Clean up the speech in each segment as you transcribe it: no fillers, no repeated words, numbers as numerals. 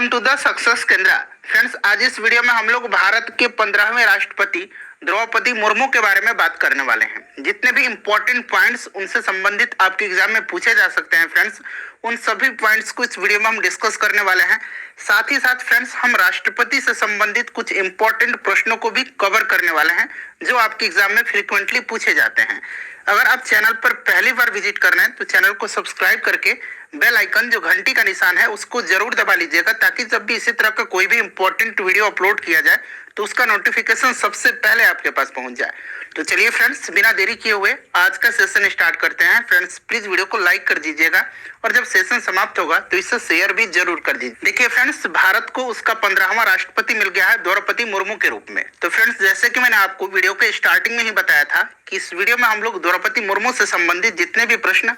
Welcome to the success केंद्र। Friends, आज इस वीडियो में हम लोग भारत के 15वें राष्ट्रपति द्रौपदी मुर्मू के बारे में बात करने वाले हैं। जितने भी इंपॉर्टेंट पॉइंट्स उनसे संबंधित आपके एग्जाम में पूछे जा सकते हैं फ्रेंड्स, उन सभी पॉइंट्स को इस वीडियो में हम डिस्कस करने वाले हैं। साथ ही साथ फ्रेंड्स, हम राष्ट्रपति से संबंधित कुछ इंपॉर्टेंट प्रश्नों को भी कवर करने वाले हैं जो आपके एग्जाम में फ्रिक्वेंटली पूछे जाते हैं। अगर आप चैनल पर पहली बार विजिट कर रहे हैं तो चैनल को सब्सक्राइब करके बेल आइकन जो घंटी का निशान है उसको जरूर दबा लीजिएगा, ताकि जब भी इसी तरह का कोई भी इंपॉर्टेंट वीडियो अपलोड किया जाए तो उसका नोटिफिकेशन सबसे पहले आपके पास पहुंच जाए। तो चलिए फ्रेंड्स, बिना देरी किए हुए आज का सेशन स्टार्ट करते हैं। फ्रेंड्स, प्लीज वीडियो को लाइक कर दीजिएगा और जब सेशन समाप्त होगा तो इसे शेयर भी जरूर कर दीजिए। देखिए फ्रेंड्स, भारत को उसका 15वां राष्ट्रपति मिल गया है द्रौपदी मुर्मू के रूप में। तो फ्रेंड्स, जैसे कि मैंने आपको वीडियो के स्टार्टिंग में ही बताया था कि इस वीडियो में हम लोग द्रौपदी मुर्मू से संबंधित जितने भी प्रश्न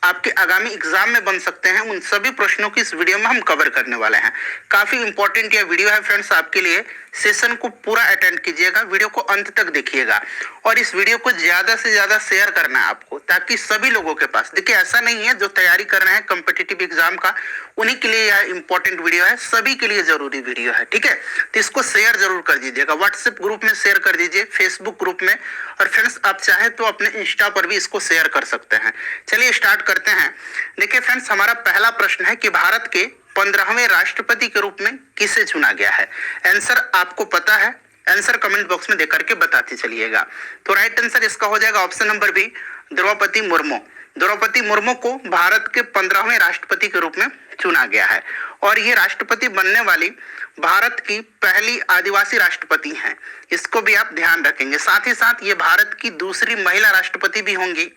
आपके आगामी एग्जाम में बन सकते हैं उन सभी प्रश्नों की इस वीडियो में हम कवर करने वाले हैं। काफी इंपॉर्टेंट यह वीडियो है फ्रेंड्स आपके लिए। सेशन को पूरा अटेंड कीजिएगा, वीडियो को अंत तक देखिएगा और इस वीडियो को ज्यादा से ज्यादा शेयर करना है आपको, ताकि सभी लोगों के पास, देखिए ऐसा नहीं है जो तैयारी कर रहे हैं कॉम्पिटिटिव एग्जाम का उन्हीं के लिए यह इंपॉर्टेंट वीडियो है, सभी के लिए जरूरी वीडियो है। ठीक है, तो इसको शेयर जरूर कर दीजिएगा, व्हाट्सएप ग्रुप में शेयर कर दीजिए, फेसबुक ग्रुप में, और फ्रेंड्स आप चाहे तो अपने इंस्टा पर भी इसको शेयर कर सकते हैं। चलिए स्टार्ट करते हैं। देखिए फ्रेंड्स, हमारा पहला प्रश्न है कि भारत के 15वें राष्ट्रपति के रूप में किसे चुना गया है। आंसर आपको पता है, आंसर कमेंट बॉक्स में देकर के बताते चलिएगा। तो राइट आंसर इसका हो जाएगा option number B, Draupadi Murmu. Draupadi Murmu को भारत के 15वें राष्ट्रपति के रूप में चुना गया है और ये राष्ट्रपति बनने वाली भारत की पहली आदिवासी राष्ट्रपति हैं। इसको भी आप ध्यान रखेंगे। साथ ही साथ ये भारत की दूसरी महिला राष्ट्रपति भी होंगी।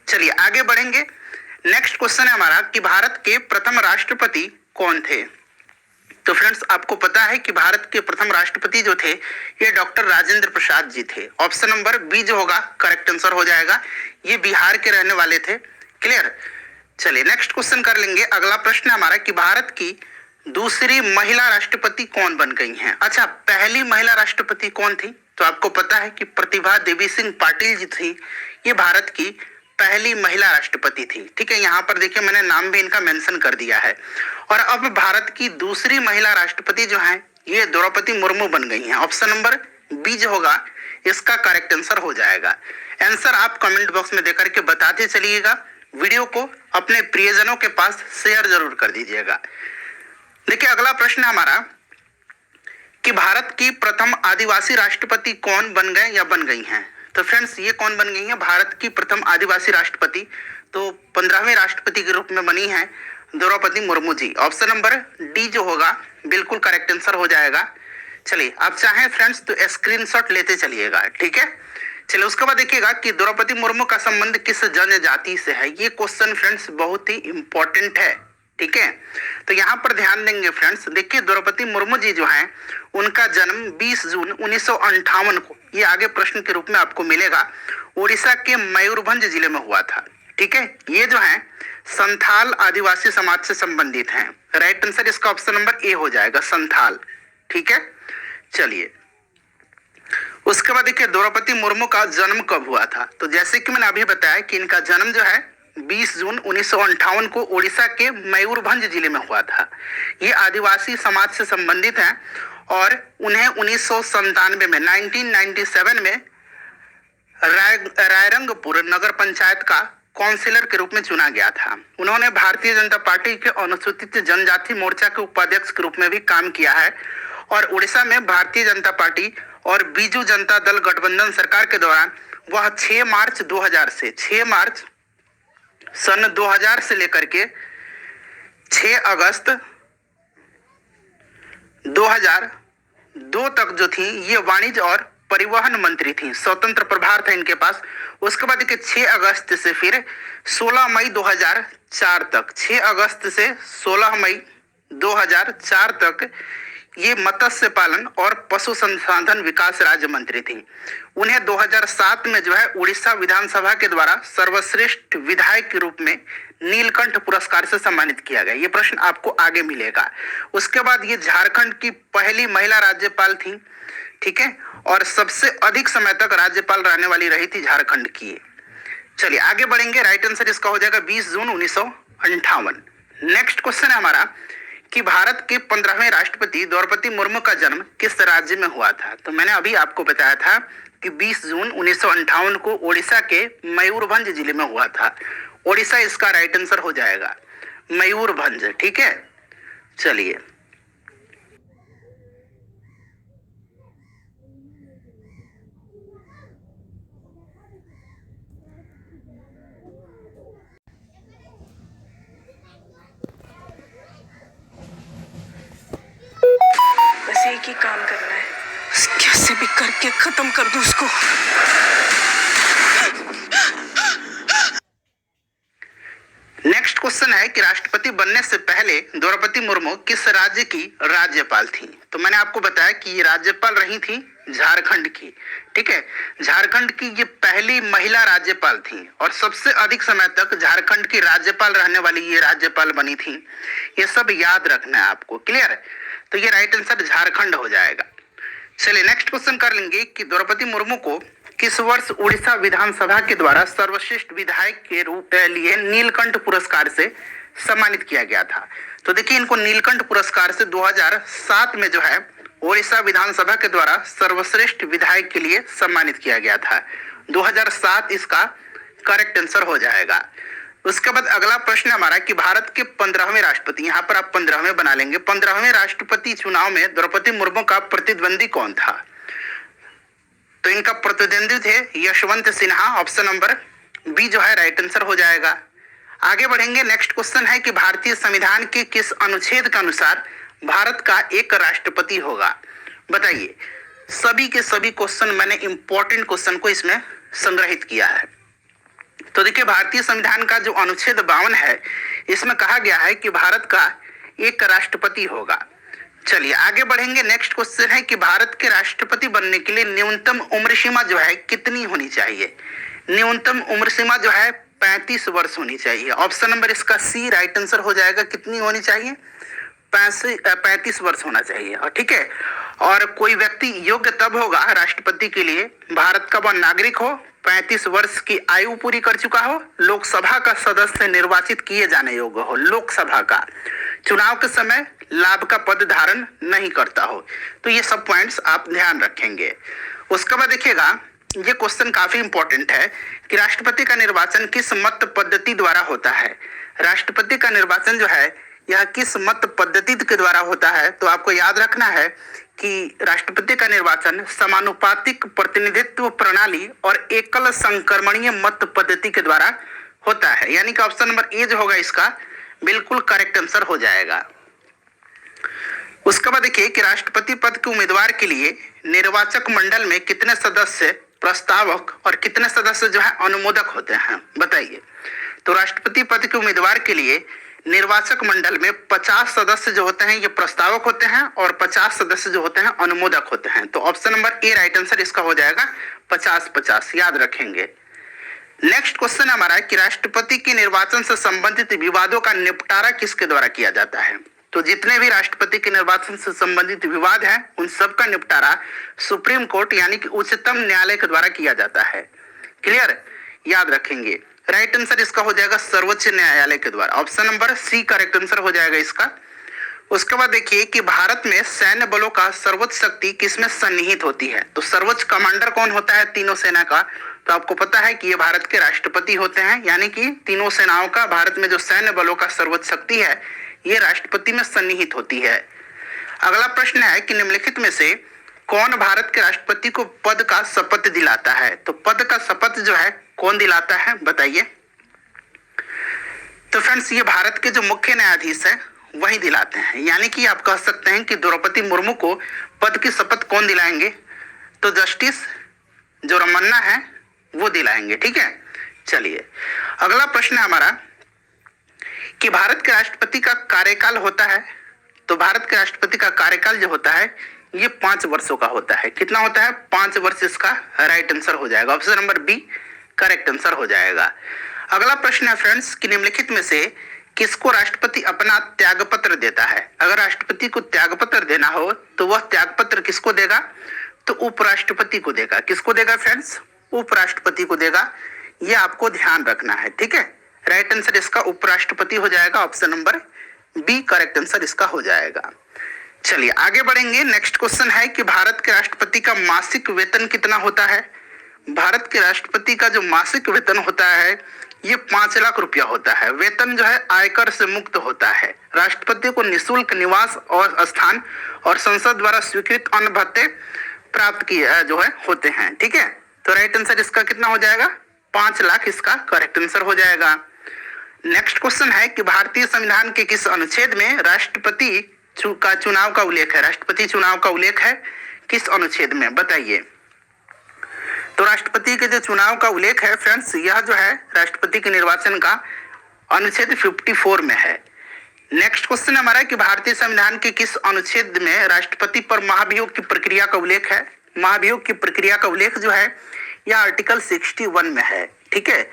चलिए आगे बढ़ेंगे। नेक्स्ट क्वेश्चन है हमारा कि भारत के प्रथम राष्ट्रपति कौन थे। तो फ्रेंड्स, आपको पता है कि भारत के प्रथम राष्ट्रपति जो थे ये डॉक्टर राजेंद्र प्रसाद जी थे। ऑप्शन नंबर बी जो होगा करेक्ट आंसर हो जाएगा। ये बिहार के रहने वाले थे। क्लियर। चलिए नेक्स्ट क्वेश्चन कर लेंगे। अगला प्रश्न हमारा कि भारत की दूसरी महिला राष्ट्रपति कौन बन गई हैं। अच्छा, पहली महिला राष्ट्रपति कौन थी? तो आपको पता है कि प्रतिभा देवी सिंह पाटिल जी थी। ये भारत की पहली महिला राष्ट्रपति थी। ठीक है, यहाँ पर देखिए मैंने नाम भी इनका मेंशन कर दिया है। और अब भारत की दूसरी महिला राष्ट्रपति जो है ये द्रौपदी मुर्मू बन गई हैं। ऑप्शन नंबर बी जो होगा इसका करेक्ट आंसर हो जाएगा। आंसर आप कमेंट बॉक्स में देकर के बताते चलिएगा। वीडियो को अपने प्रियजनों के पास शेयर जरूर कर दीजिएगा। देखिए अगला प्रश्न हमारा कि भारत की प्रथम आदिवासी राष्ट्रपति कौन बन गए या बन गई हैं। तो फ्रेंड्स, ये कौन बन गई है भारत की प्रथम आदिवासी राष्ट्रपति? तो 15वें राष्ट्रपति के रूप में बनी है Draupadi Murmu ji. Option number D जो होगा बिल्कुल करेक्ट आंसर हो जाएगा। चलिए आप चाहें फ्रेंड्स तो स्क्रीनशॉट लेते चलिएगा। ठीक है, चलिए उसके बाद देखिएगा कि द्रौपदी मुर्मू का संबंध किस जनजाति से है। ये क्वेश्चन फ्रेंड्स बहुत ही इंपॉर्टेंट है। ठीक है, तो यहाँ पर ध्यान देंगे फ्रेंड्स। देखिए द्रौपदी मुर्मू जी जो हैं उनका जन्म 20 जून 1958 को, ये आगे प्रश्न के रूप में आपको मिलेगा, उड़ीसा के मयूरभंज जिले में हुआ था। ठीक है, ये जो है संथाल आदिवासी समाज से संबंधित हैं। राइट आंसर इसका ऑप्शन नंबर ए हो जाएगा, संथाल। ठीक है, चलिए उसके बाद देखिए द्रौपदी मुर्मू का जन्म कब हुआ था। तो जैसे कि मैंने अभी बताया कि इनका जन्म जो है 20 जून 1958 को उड़ीसा के मयूरभंज जिले में हुआ था। ये आदिवासी समाज से संबंधित हैं और उन्हें 1997 में 1997 में रायरंगपुर नगर पंचायत का काउंसिलर के रूप में चुना गया था। उन्होंने भारतीय जनता पार्टी के अनुसूचित जनजाति मोर्चा के उपाध्यक्ष के रूप में भी काम किया है और उड़ीसा में भारतीय जनता पार्टी और बीजू जनता दल गठबंधन सरकार के दौरान वह 6 मार्च 2000 से लेकर के 6 अगस्त 2002 तक जो थी ये वाणिज्य और परिवहन मंत्री थी। स्वतंत्र प्रभार था इनके पास। उसके बाद देखिए 6 अगस्त से फिर 16 मई 2004 तक, 6 अगस्त से 16 मई 2004 तक ये मत्स्य पालन और पशु संसाधन विकास राज्य मंत्री थी। उन्हें 2007 में जो है उड़ीसा विधानसभा के द्वारा सर्वश्रेष्ठ विधायक के रूप में नीलकंठ पुरस्कार से सम्मानित किया गया। ये प्रश्न आपको आगे मिलेगा। उसके बाद ये झारखंड की पहली महिला राज्यपाल थी। ठीक है, और सबसे अधिक समय तक राज्यपाल रहने वाली रही थी झारखंड की। चलिए आगे बढ़ेंगे। राइट आंसर इसका हो जाएगा 20 जून 1958। नेक्स्ट क्वेश्चन है हमारा कि भारत के 15वें राष्ट्रपति द्रौपदी मुर्मू का जन्म किस राज्य में हुआ था। तो मैंने अभी आपको बताया था कि 20 जून 1958 को ओडिशा के मयूरभंज जिले में हुआ था। ओडिशा इसका राइट आंसर हो जाएगा, मयूरभंज। ठीक है, चलिए बस एक ही काम करना है, कैसे भी करके खत्म कर दूं उसको। नेक्स्ट क्वेश्चन है कि राष्ट्रपति बनने से पहले द्रौपदी मुर्मू किस राज्य की राज्यपाल थी। तो मैंने आपको बताया कि ये राज्यपाल रही थी झारखंड की। ठीक है, झारखंड की ये पहली महिला राज्यपाल थी और सबसे अधिक समय तक झारखंड की राज्यपाल रहने वाली ये राज्यपाल बनी थी। ये सब याद रखना है आपको, क्लियर है। तो ये राइट आंसर झारखंड हो जाएगा। चलिए नेक्स्ट क्वेश्चन कर लेंगे कि द्रौपदी मुर्मू को किस वर्ष उड़ीसा विधानसभा के द्वारा सर्वश्रेष्ठ विधायक के रूप लिए नीलकंठ पुरस्कार से सम्मानित किया गया था। तो देखिए इनको नीलकंठ पुरस्कार से 2007 में जो है उड़ीसा विधानसभा के द्वारा सर्वश्रेष्ठ विधायक के लिए सम्मानित किया गया था। 2007 इसका करेक्ट आंसर हो जाएगा। उसके बाद अगला प्रश्न हमारा कि भारत के 15वें राष्ट्रपति, यहाँ पर आप 15वें बना लेंगे, 15वें राष्ट्रपति चुनाव में द्रौपदी मुर्मू का प्रतिद्वंदी कौन था। तो इनका प्रतिद्वंदी थे Yashwant Sinha. Option number B जो है राइट आंसर हो जाएगा। आगे बढ़ेंगे, नेक्स्ट क्वेश्चन है कि भारतीय संविधान के किस अनुच्छेद के अनुसार भारत का एक राष्ट्रपति होगा। बताइए, सभी के सभी क्वेश्चन मैंने इंपॉर्टेंट क्वेश्चन को इसमें संग्रहित किया है। तो देखिए भारतीय संविधान का जो अनुच्छेद 52 है इसमें कहा गया है कि भारत का एक राष्ट्रपति होगा। चलिए आगे बढ़ेंगे, नेक्स्ट क्वेश्चन है कि भारत के राष्ट्रपति बनने के लिए न्यूनतम उम्र सीमा जो है कितनी होनी चाहिए। न्यूनतम उम्र सीमा जो है 35 वर्ष होनी चाहिए। ऑप्शन नंबर इसका सी राइट आंसर हो जाएगा। कितनी होनी चाहिए, 35 वर्ष होना चाहिए। और ठीक है, और कोई व्यक्ति योग्य तब होगा राष्ट्रपति के लिए भारत का वह नागरिक हो, 35 वर्ष की आयु पूरी कर चुका हो, लोकसभा का सदस्य निर्वाचित किए जाने योग्य हो, लोकसभा का, चुनाव के समय लाभ का पद धारण नहीं करता हो। तो ये सब पॉइंट्स आप ध्यान रखेंगे। उसके बाद देखिएगा ये क्वेश्चन काफी इंपॉर्टेंट है कि राष्ट्रपति का निर्वाचन किस मत पद्धति द्वारा होता है। राष्ट्रपति का निर्वाचन जो है यह किस मत पद्धति के द्वारा होता है। तो आपको याद रखना है कि राष्ट्रपति का निर्वाचन समानुपातिक प्रतिनिधित्व प्रणाली और एकल संक्रमणीय मत पद्धति के द्वारा होता है। यानी कि ऑप्शन नंबर ए जो होगा इसका बिल्कुल करेक्ट आंसर हो जाएगा। उसके बाद देखिए कि राष्ट्रपति पद के उम्मीदवार के लिए निर्वाचक मंडल में कितने सदस्य प्रस्तावक और कितने सदस्य जो है अनुमोदक होते हैं, बताइए। तो राष्ट्रपति पद के उम्मीदवार के लिए निर्वाचक मंडल में 50 सदस्य जो होते हैं ये प्रस्तावक होते हैं और 50 सदस्य जो होते हैं अनुमोदक होते हैं। तो option number A right answer इसका हो जाएगा 50-50, याद रखेंगे। नेक्स्ट क्वेश्चन हमारा कि राष्ट्रपति के निर्वाचन से संबंधित विवादों का निपटारा किसके द्वारा किया जाता है। तो जितने भी राष्ट्रपति के निर्वाचन से संबंधित विवाद हैं उन सब का निपटारा सुप्रीम कोर्ट यानी कि उच्चतम न्यायालय के द्वारा किया जाता है। क्लियर, याद रखेंगे। राइट आंसर इसका हो जाएगा सर्वोच्च न्यायालय के द्वारा। Option number C correct answer हो जाएगा इसका। उसके बाद देखिए कि भारत में सैन्य बलों का सर्वोच्च शक्ति किसमें सन्निहित होती है। तो सर्वोच्च कमांडर कौन होता है तीनों सेना का। तो आपको पता है कि ये भारत के राष्ट्रपति होते हैं, यानी कि तीनों सेनाओं का भारत में जो सैन्य बलों का सर्वोच्च शक्ति है ये राष्ट्रपति में सन्निहित होती है। अगला प्रश्न है कि निम्नलिखित में से कौन भारत के राष्ट्रपति को पद का शपथ दिलाता है। तो पद का शपथ जो है कौन दिलाता है, बताइए। तो फ्रेंड्स ये भारत के जो मुख्य न्यायाधीश है वही दिलाते हैं। यानी कि आप कह सकते हैं कि द्रौपदी मुर्मू को पद की शपथ कौन दिलाएंगे। तो जस्टिस जो रमन्ना है वो दिलाएंगे। ठीक है, चलिए अगला प्रश्न है हमारा कि भारत के राष्ट्रपति का कार्यकाल होता है। तो भारत के राष्ट्रपति का कार्यकाल जो होता है ये 5 वर्षों का होता है। कितना होता है, 5 वर्ष इसका राइट आंसर हो जाएगा। Option number B correct answer हो जाएगा। अगला प्रश्न है फ्रेंड्स कि निम्नलिखित में से किसको राष्ट्रपति अपना त्यागपत्र देता है। अगर राष्ट्रपति को त्यागपत्र देना हो तो वह त्यागपत्र किसको देगा, तो उपराष्ट्रपति को देगा। किसको देगा फ्रेंड्स, उपराष्ट्रपति को देगा। यह आपको ध्यान रखना है। ठीक है, राइट आंसर इसका उपराष्ट्रपति हो जाएगा। Option number B correct answer इसका हो जाएगा। चलिए आगे बढ़ेंगे। नेक्स्ट क्वेश्चन है कि भारत के राष्ट्रपति का मासिक वेतन कितना होता है। भारत के राष्ट्रपति का जो मासिक वेतन होता है ये 5 लाख रुपया होता है। वेतन जो है आयकर से मुक्त होता है। राष्ट्रपति को निःशुल्क निवास और स्थान और संसद द्वारा स्वीकृत अन्य भत्ते प्राप्त किए जो है होते हैं। ठीक है, तो राइट आंसर इसका कितना हो जाएगा, 5 लाख इसका करेक्ट आंसर हो जाएगा। नेक्स्ट क्वेश्चन है कि भारतीय संविधान के किस अनुच्छेद में राष्ट्रपति का चुनाव का उल्लेख है। राष्ट्रपति चुनाव का उल्लेख है किस अनुच्छेद में, बताइए। तो राष्ट्रपति के जो चुनाव का उल्लेख है फ्रेंड्स, यह जो है राष्ट्रपति के निर्वाचन का अनुच्छेद 54 में है। नेक्स्ट क्वेश्चन हमारा कि भारतीय संविधान के किस अनुच्छेद में राष्ट्रपति पर महाभियोग की प्रक्रिया का उल्लेख है। महाभियोग की प्रक्रिया का उल्लेख जो है यह आर्टिकल 61 में है। ठीक है,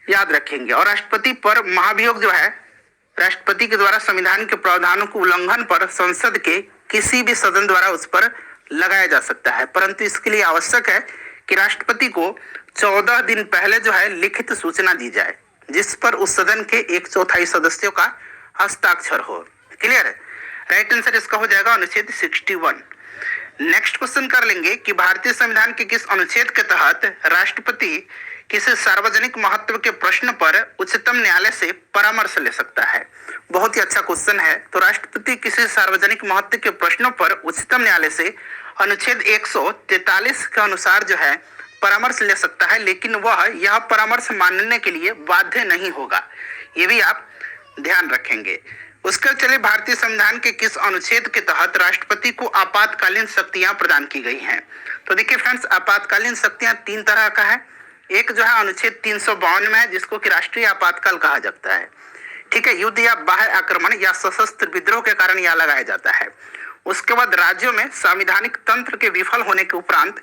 याद रखेंगे। और राष्ट्रपति पर महाभियोग जो है राष्ट्रपति के द्वारा संविधान के प्रावधानों के उल्लंघन पर संसद के किसी भी सदन द्वारा उस पर लगाया जा सकता है, परंतु इसके लिए आवश्यक है कि राष्ट्रपति को 14 दिन पहले जो है लिखित सूचना दी जाए, जिस पर उस सदन के 1/4 सदस्यों का हस्ताक्षर हो। क्लियर है, राइट आंसर इसका हो जाएगा अनुच्छेद 61। नेक्स्ट क्वेश्चन कर लेंगे कि भारतीय संविधान के किस अनुच्छेद के तहत राष्ट्रपति किसी सार्वजनिक महत्व के प्रश्न पर उच्चतम न्यायालय से परामर्श ले सकता है। बहुत ही अच्छा क्वेश्चन है। तो राष्ट्रपति किसी सार्वजनिक महत्व के प्रश्नों पर उच्चतम न्यायालय से अनुच्छेद 143 के अनुसार जो है परामर्श ले सकता है, लेकिन वह यह परामर्श मानने के लिए बाध्य नहीं होगा। ये भी आप ध्यान रखेंगे। उसके चलिए भारतीय संविधान के किस अनुच्छेद के तहत राष्ट्रपति को आपातकालीन शक्तियां प्रदान की गई हैं। तो देखिए फ्रेंड्स, आपातकालीन शक्तियां 3 तरह का है। एक जो है अनुच्छेद 352 में है, जिसको कि राष्ट्रीय आपातकाल कहा जाता है। ठीक है, युद्ध या बाह्य आक्रमण या सशस्त्र विद्रोह के कारण यह लगाया जाता है। उसके बाद राज्यों में संवैधानिक तंत्र के विफल होने के उपरांत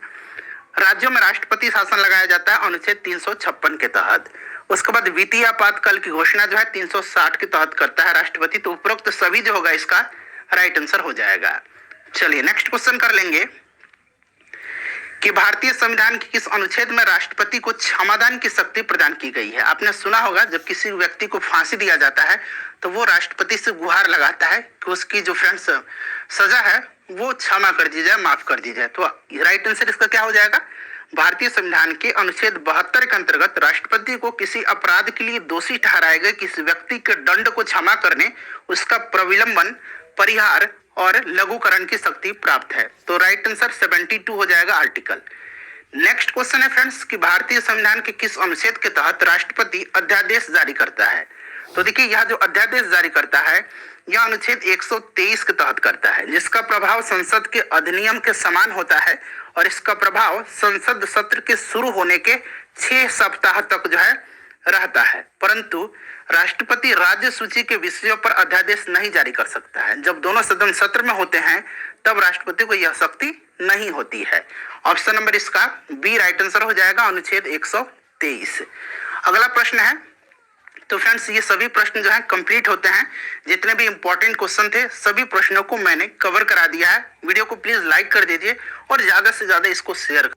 राज्यों में राष्ट्रपति शासन लगाया जाता है अनुच्छेद 356 के तहत। उसके बाद वित्तीय आपातकाल की घोषणा जो है 360 के तहत करता है राष्ट्रपति। तो उपरोक्त सभी जो होगा इसका राइट आंसर हो जाएगा। चलिए नेक्स्ट क्वेश्चन कर लेंगे कि भारतीय संविधान के किस अनुच्छेद में राष्ट्रपति को क्षमादान की शक्ति प्रदान की गई है। आपने सुना होगा जब किसी व्यक्ति को फांसी दिया जाता है तो वो राष्ट्रपति से गुहार लगाता है कि उसकी जो फ्रेंड्स सजा है वो क्षमा कर दी जाए, माफ कर दी जाए। तो राइट आंसर इसका क्या हो जाएगा, भारतीय संविधान के अनुच्छेद 72 के अंतर्गत राष्ट्रपति को किसी अपराध के लिए दोषी ठहराए गए किसी व्यक्ति के दंड को क्षमा करने, उसका प्रविलंबन, परिहार और लघुकरण की शक्ति प्राप्त है। तो राइट आंसर 72 हो जाएगा आर्टिकल। नेक्स्ट क्वेश्चन है फ्रेंड्स कि भारतीय संविधान के किस अनुच्छेद के तहत राष्ट्रपति अध्यादेश जारी करता है। तो देखिए यह जो अध्यादेश जारी करता है यह अनुच्छेद 123 के तहत करता है, जिसका प्रभाव संसद के अधिनियम के समान होता है और इसका प्रभाव संसद सत्र के शुरू होने के 6 सप्ताह तक जो है रहता है। परंतु राष्ट्रपति राज्य सूची के विषयों पर अध्यादेश नहीं जारी कर सकता है। जब दोनों सदन सत्र में होते हैं तब राष्ट्रपति को यह शक्ति नहीं होती है। ऑप्शन नंबर इसका बी राइट आंसर हो जाएगा अनुच्छेद 123। अगला प्रश्न है। तो फ्रेंड्स ये सभी प्रश्न जो है कंप्लीट होते हैं। जितने भी इंपॉर्टेंट क्वेश्चन थे सभी प्रश्नों को मैंने कवर करा दिया है। वीडियो को प्लीज लाइक कर दीजिए और ज्यादा से ज्यादा इसको शेयर